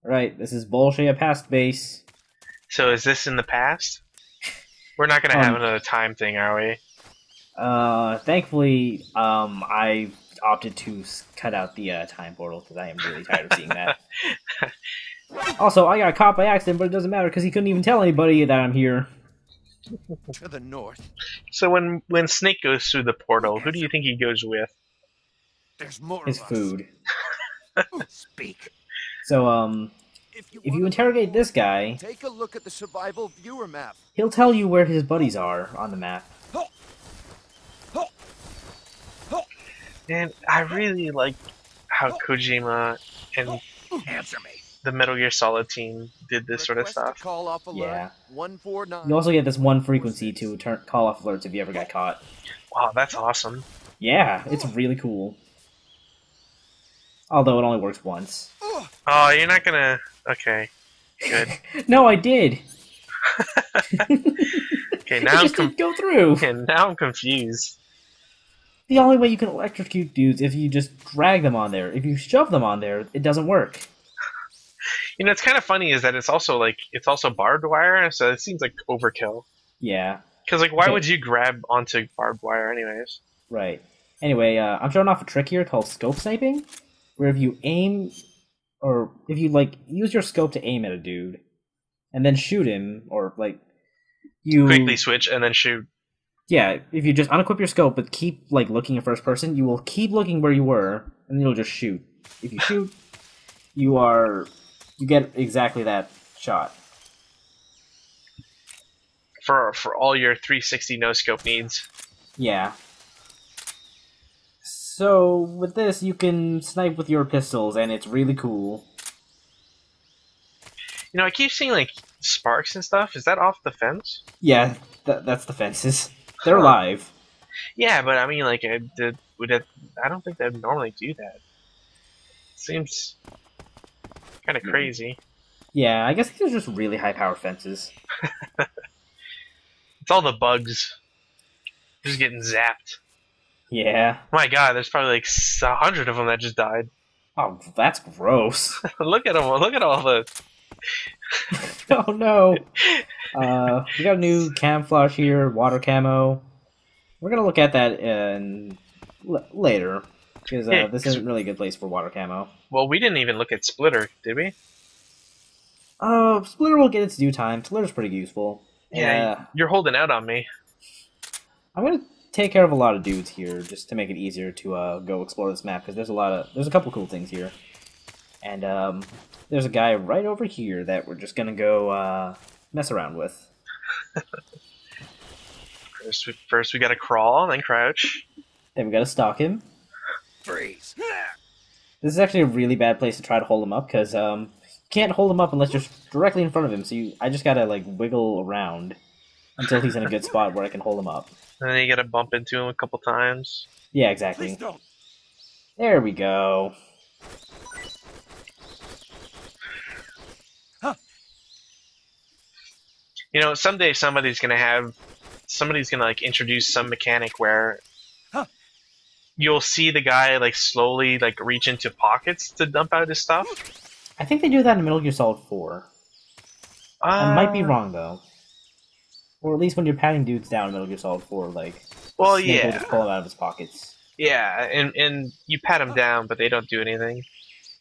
Alright, this is Bolshaya Past Base. So is this in the past? We're not gonna have another time thing, are we? Thankfully, I opted to cut out the time portal because I am really tired of seeing that. Also, I got caught by accident, but it doesn't matter because he couldn't even tell anybody that I'm here. To the north. So when Snake goes through the portal, who do you think he goes with? There's more His of us. food. Speak. So, if you interrogate this guy, Take a look at the survival viewer map. he'll tell you where his buddies are on the map. And I really like how Kojima and Answer me. the Metal Gear Solid team did this sort of Request a stuff. Call off alert. Yeah. 149. You also get this one frequency to call off alerts if you ever got caught. Wow, that's awesome. Yeah, it's really cool. Although it only works once. Oh, you're not gonna... Okay, good. No, I did! Okay, It now just didn't go through! and now I'm confused. The only way you can electrocute dudes if you just drag them on there. If you shove them on there, it doesn't work. You know, it's kind of funny is that it's also barbed wire, so it seems like overkill. Yeah, Because like, why Okay. would you grab onto barbed wire anyways? right. Anyway, I'm showing off a trick here called scope sniping, where if you aim, or if you, like, use your scope to aim at a dude, and then shoot him, or, like, you... Quickly switch and then shoot. Yeah, if you just unequip your scope but keep, like, looking at first person, you will keep looking where you were, and then you'll just shoot. If you shoot, you get exactly that shot. For all your 360 no scope needs. Yeah. So, with this, you can snipe with your pistols, and it's really cool. You know, I keep seeing like sparks and stuff. Is that off the fence? Yeah, that's the fences. They're Huh. live. Yeah, but I mean, like, I don't think they'd normally do that. Seems kind of crazy. Yeah, I guess these are just really high-power fences. It's all the bugs just getting zapped. Yeah. My God, there's probably like 100 of them that just died. Oh, that's gross. Look at them! Look at all the. Oh no. We got a new camouflage here, water camo. We're gonna look at that later, because Yeah, this isn't really a good place for water camo. Well, we didn't even look at Splitter, did we? Splitter will get its due time. Splitter's pretty useful. Yeah, you're holding out on me. I'm gonna take care of a lot of dudes here, just to make it easier to go explore this map, because there's a couple cool things here. And there's a guy right over here that we're just gonna go mess around with. First we gotta crawl, then crouch. Then we gotta stalk him. Freeze. This is actually a really bad place to try to hold him up, because you can't hold him up unless you're directly in front of him, so I just gotta, like, wiggle around until he's in a good spot where I can hold him up. And then you gotta bump into him a couple times. Yeah, exactly. Please don't. There we go. You know, someday somebody's gonna like introduce some mechanic where you'll see the guy like slowly like reach into pockets to dump out his stuff. I think they do that in Metal Gear Solid 4. I might be wrong, though. Or at least when you're patting dudes down in Metal Gear Solid 4, like... Well, Snake will yeah. just pull him out of his pockets. Yeah, and you pat them down, but they don't do anything.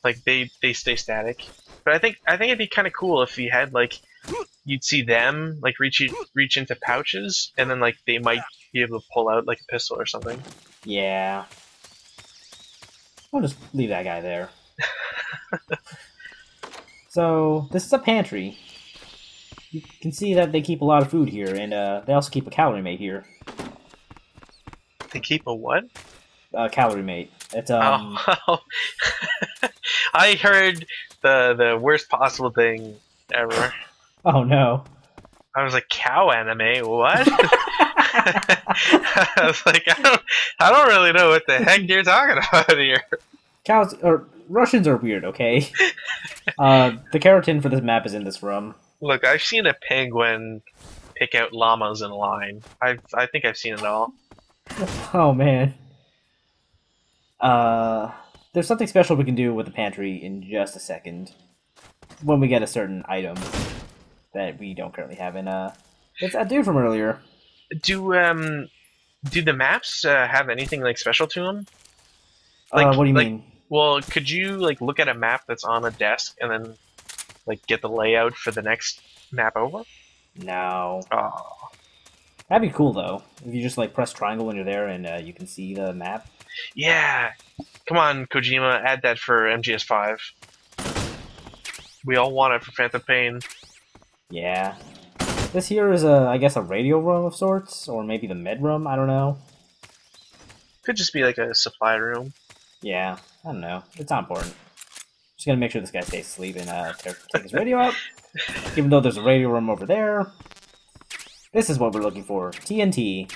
Like they stay static. But I think it'd be kind of cool if you had like you'd see them like reach into pouches, and then like they might be able to pull out like a pistol or something. Yeah. I'll just leave that guy there. So, this is a pantry. You can see that they keep a lot of food here, and they also keep a calorie mate here. They keep a what? Calorie mate. It's Oh, I heard the worst possible thing ever. Oh no. I was like, cow anime? What? I was like, I don't really know what the heck you're talking about here. Cows or Russians are weird, okay? The keratin for this map is in this room. Look, I've seen a penguin pick out llamas in a line. I think I've seen it all. Oh man. There's something special we can do with the pantry in just a second. when we get a certain item that we don't currently have. And it's that dude from earlier. Do the maps have anything like special to them? What do you mean? Well, could you like look at a map that's on a desk and then like get the layout for the next map over? No. Oh. That'd be cool though. If you just like press triangle when you're there and you can see the map. Yeah. Come on, Kojima, add that for MGS5. We all want it for Phantom Pain. Yeah. This here is I guess a radio room of sorts, or maybe the med room. I don't know. Could just be like a supply room. Yeah, I don't know. It's not important. Just gonna make sure this guy stays asleep and take his radio out. Even though there's a radio room over there. This is what we're looking for. TNT.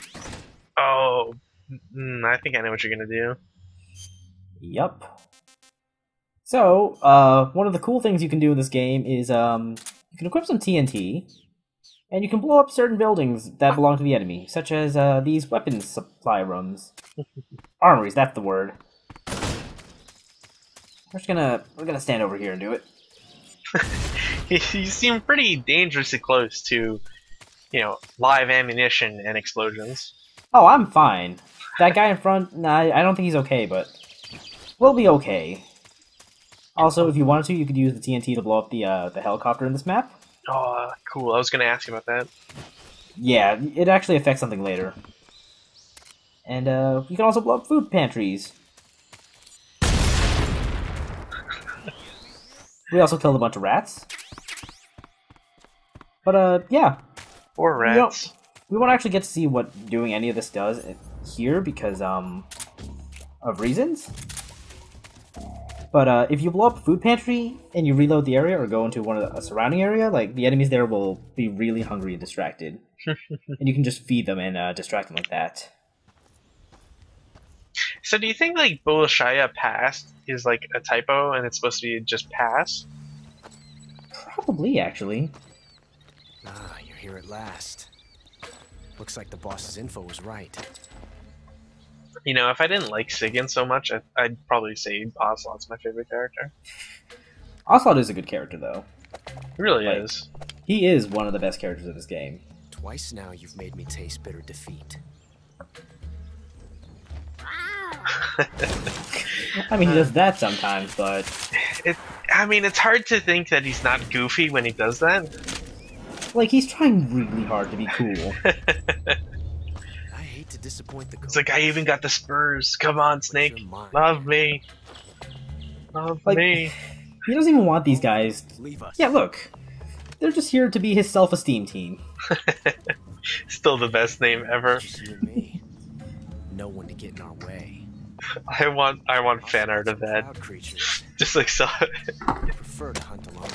Oh, I think I know what you're gonna do. Yup. So, one of the cool things you can do in this game is you can equip some TNT, and you can blow up certain buildings that belong to the enemy, such as these weapons supply rooms. Armories, that's the word. We're gonna stand over here and do it. You seem pretty dangerously close to, live ammunition and explosions. Oh, I'm fine. That guy in front, nah, I don't think he's okay, but we'll be okay. Also, if you wanted to, you could use the TNT to blow up the helicopter in this map. Oh, cool. I was gonna ask you about that. Yeah, it actually affects something later. And you can also blow up food pantries. We also killed a bunch of rats. But yeah. Or rats. We won't actually get to see what doing any of this does here because of reasons. But if you blow up a food pantry and you reload the area or go into one of the surrounding area, like the enemies there will be really hungry and distracted. And you can just feed them and distract them like that. So do you think like Bolshaya past is like a typo and it's supposed to be just pass? Probably, actually. Ah, you're here at last. Looks like the boss's info was right. If I didn't like Sigyn so much, I'd probably say Ocelot's my favorite character. Ocelot is a good character, though. He really is. He is one of the best characters of this game. Twice now you've made me taste bitter defeat. I mean, he does that sometimes, but... it's hard to think that he's not goofy when he does that. Like, he's trying really hard to be cool. I hate to disappoint the It's like, I even got the spurs. Come on, Snake. Love me. Love me. He doesn't even want these guys. Leave us. Yeah, look. They're just here to be his self-esteem team. Still the best name ever. Just you and me. No one to get in our way. I want fan art of that. Cloud creatures. Just like so. I prefer to hunt alone.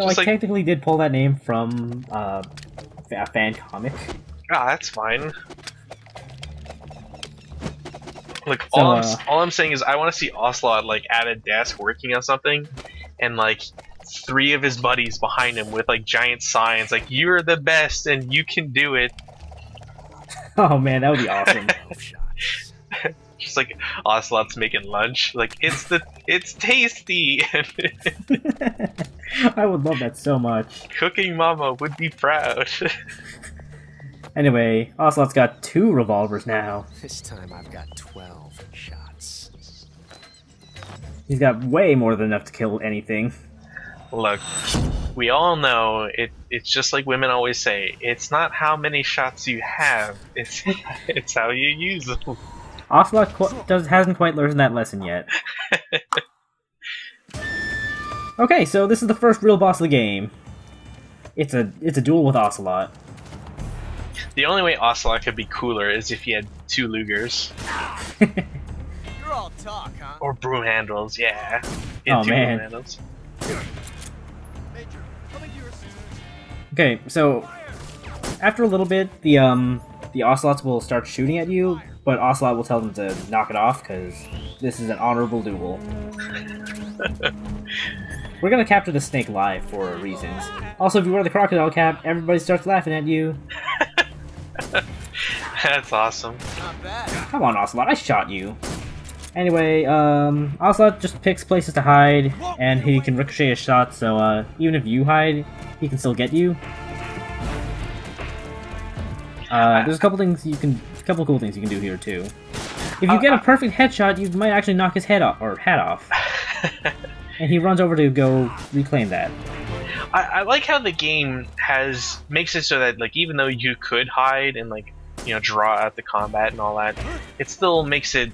I technically did pull that name from a fan comic. Ah, that's fine. Look, So, all I'm saying is I want to see Ocelot like at a desk working on something, and like 3 of his buddies behind him with like giant signs like "You're the best and you can do it." Oh man, that would be awesome. Shots. Just like Ocelot's making lunch, like it's tasty. I would love that so much. Cooking Mama would be proud. Anyway, Ocelot's got 2 revolvers now. This time I've got 12 shots. He's got way more than enough to kill anything. Look, we all know it's just like women always say. It's not how many shots you have. It's how you use them. Ocelot hasn't quite learned that lesson yet. Okay, so this is the first real boss of the game. It's a duel with Ocelot. The only way Ocelot could be cooler is if he had 2 Lugers. You're all talk, huh? Or broom handles, yeah. He Oh, had 2 man. broom handles. Major, coming to your assistance. Okay, so after a little bit, the Ocelots will start shooting at you, but Ocelot will tell them to knock it off because this is an honorable duel. We're gonna capture the snake live for reasons. Also, if you wear the crocodile cap, everybody starts laughing at you. That's awesome. Not bad. Come on, Ocelot, I shot you. Anyway, Ocelot just picks places to hide, and he can ricochet his shots, so even if you hide, he can still get you. There's a couple cool things you can do here too. If you get a perfect headshot, you might actually knock his head off, or hat off. And he runs over to go reclaim that. I like how the game makes it so that, like, even though you could hide and, like, you know, draw out the combat and all that, it still makes it.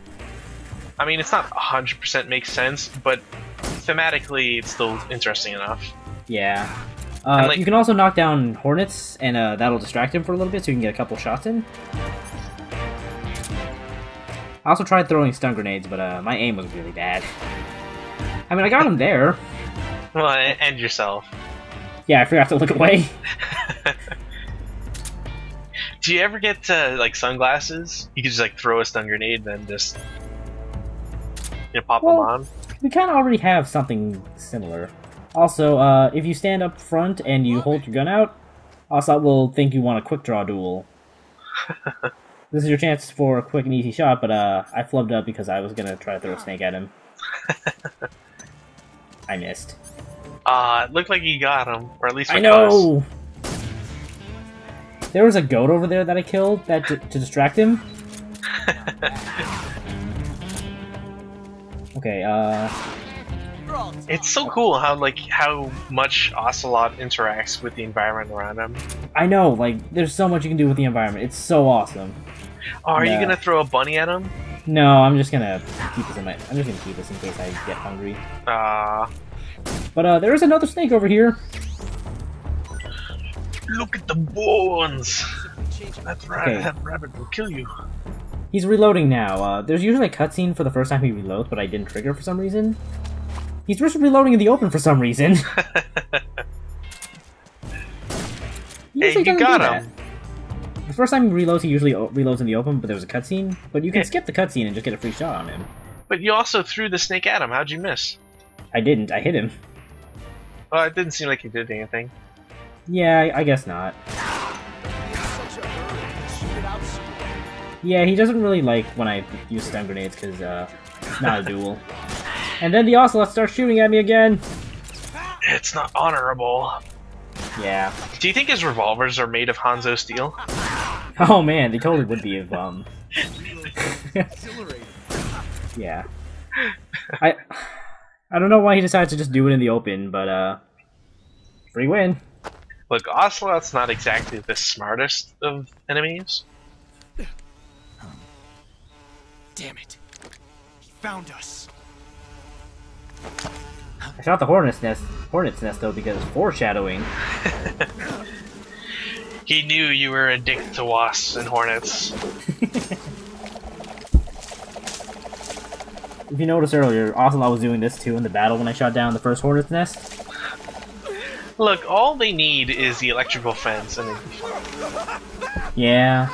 I mean, it's not 100% makes sense, but thematically, it's still interesting enough. Yeah. Like, you can also knock down Hornets, and that'll distract him for a little bit, so you can get a couple shots in. I also tried throwing stun grenades, but my aim was really bad. I mean, I got him there. Well, and yourself. Yeah, I forgot to look away. Do you ever get like sunglasses? You could just like throw a stun grenade, then just pop them on. We kind of already have something similar. Also, if you stand up front and you hold your gun out, Ocelot will think you want a quick draw duel. This is your chance for a quick and easy shot, but I flubbed up because I was gonna try to throw a snake at him. I missed. It looked like you got him, or at least I know. There was a goat over there that I killed to distract him. Okay. It's so cool how much Ocelot interacts with the environment around him. I know, like there's so much you can do with the environment. It's so awesome. Oh, are you gonna throw a bunny at him? No, I'm just gonna keep this in case I get hungry. But there is another snake over here. Look at the bones. That rabbit will kill you. He's reloading now. There's usually a cutscene for the first time he reloads, but I didn't trigger for some reason. He's just reloading in the open for some reason. Hey, you got him. The first time he reloads, he usually reloads in the open, but there was a cutscene. But you can skip the cutscene and just get a free shot on him. But you also threw the snake at him. How'd you miss? I didn't. I hit him. Well, it didn't seem like you did anything. Yeah, I guess not. Yeah, he doesn't really like when I use stun grenades because it's not a duel. And then the Ocelot starts shooting at me again. It's not honorable. Yeah. Do you think his revolvers are made of Hanzo steel? Oh man, they totally would be if Yeah. I don't know why he decided to just do it in the open, but free win. Look, Ocelot's not exactly the smartest of enemies. Damn it. He found us. I shot the hornet's nest though because it's foreshadowing. He knew you were addicted to wasps and hornets. If you noticed earlier, Ocelot was doing this too in the battle when I shot down the first hornet's nest. Look, all they need is the electrical fence and they'd be fine. Yeah.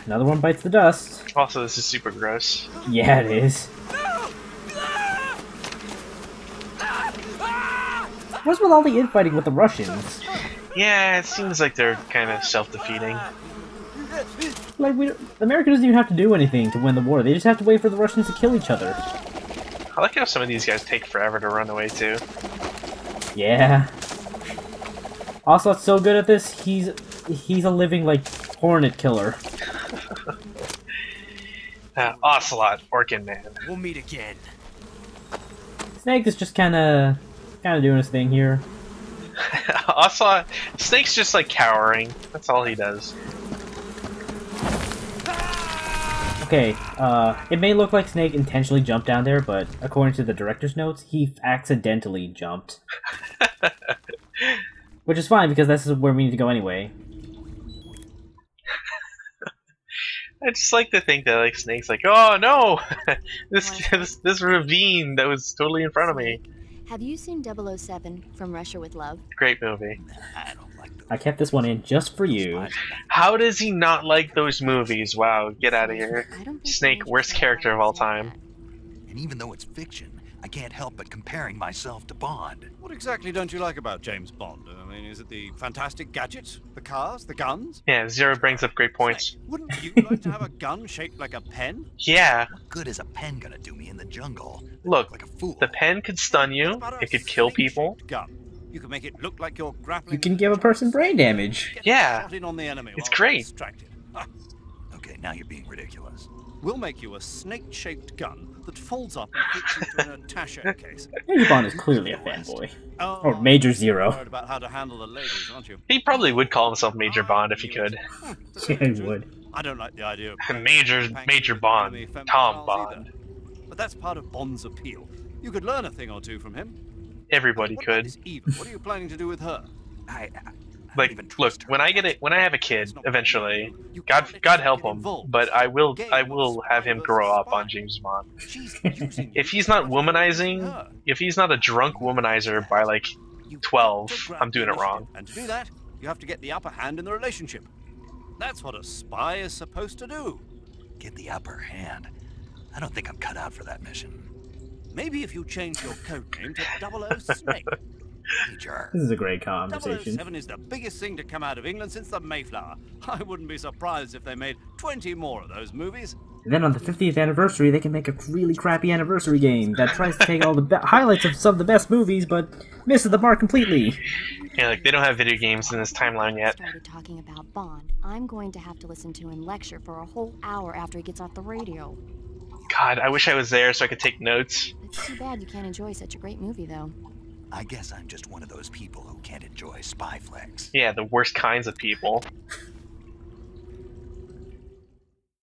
Another one bites the dust. Also, this is super gross. Yeah, it is. What's with all the infighting with the Russians? Yeah, it seems like they're kind of self-defeating. Like, America doesn't even have to do anything to win the war. They just have to wait for the Russians to kill each other. I like how some of these guys take forever to run away, too. Yeah. Ocelot's so good at this, he's a living, like, hornet killer. Ocelot, Orkin Man. We'll meet again. Snake is just kinda doing his thing here. Ocelot, Snake's just like cowering. That's all he does. Okay, it may look like Snake intentionally jumped down there, but according to the director's notes, he accidentally jumped. Which is fine, because this is where we need to go anyway. I just like to think that like Snake's like, oh no, this ravine that was totally in front of me. Have you seen 007 From Russia with Love? Great movie. I kept this one in just for you. How does he not like those movies? Wow, get out of here. Snake, worst character of all time. And even though it's fiction, I can't help but comparing myself to Bond. What exactly don't you like about James Bond? I mean, is it the fantastic gadgets, the cars, the guns? Yeah, Zero brings up great points. Snake, wouldn't you like to have a gun shaped like a pen? Yeah, What good is a pen gonna do me in the jungle? look, Like a fool. the pen could stun What you, about a it could kill people. snake-shaped gun? You can make it look like you're grappling. You can with give a person giant brain damage. Get Yeah. shot in on the enemy It's while great. distracted. Ah, Okay, now you're being ridiculous. we'll make you a snake-shaped gun that folds up and fits into an attaché case. Major Bond is clearly a fanboy. Oh, Or Major you're Zero. worried about how to handle the ladies, aren't you? He probably would call himself Major Bond if he could. Yeah, he would. I don't like the idea of Major Bond, Tom Bond. But that's part of Bond's appeal. You could learn a thing or two from him. Everybody What about could. this Eva? What are you planning to do with her? I don't even Like, look, trust her. when I have a kid eventually, You God can't let God her help get him, involved. but I will have him Spy grow versus up on spy. James Bond. She's using If you he's to not protect womanizing, her. if he's not a drunk womanizer by like You've 12, got to grab I'm doing the it wrong. initiative, And to do that, you have to get the upper hand in the relationship. That's what a spy is supposed to do. Get the upper hand. I don't think I'm cut out for that mission. Maybe if you change your code name to 00 Snake. Major. This is a great conversation. 007 is the biggest thing to come out of England since the Mayflower. I wouldn't be surprised if they made 20 more of those movies. And then on the 50th anniversary, they can make a really crappy anniversary game that tries to take all the highlights of some of the best movies, but misses the mark completely. Yeah, like they don't have video games in this timeline yet. Started talking about Bond. I'm going to have to listen to him lecture for a whole hour after he gets off the radio. God, I wish I was there so I could take notes. It's too bad you can't enjoy such a great movie, though. I guess I'm just one of those people who can't enjoy spy flicks. Yeah, the worst kinds of people.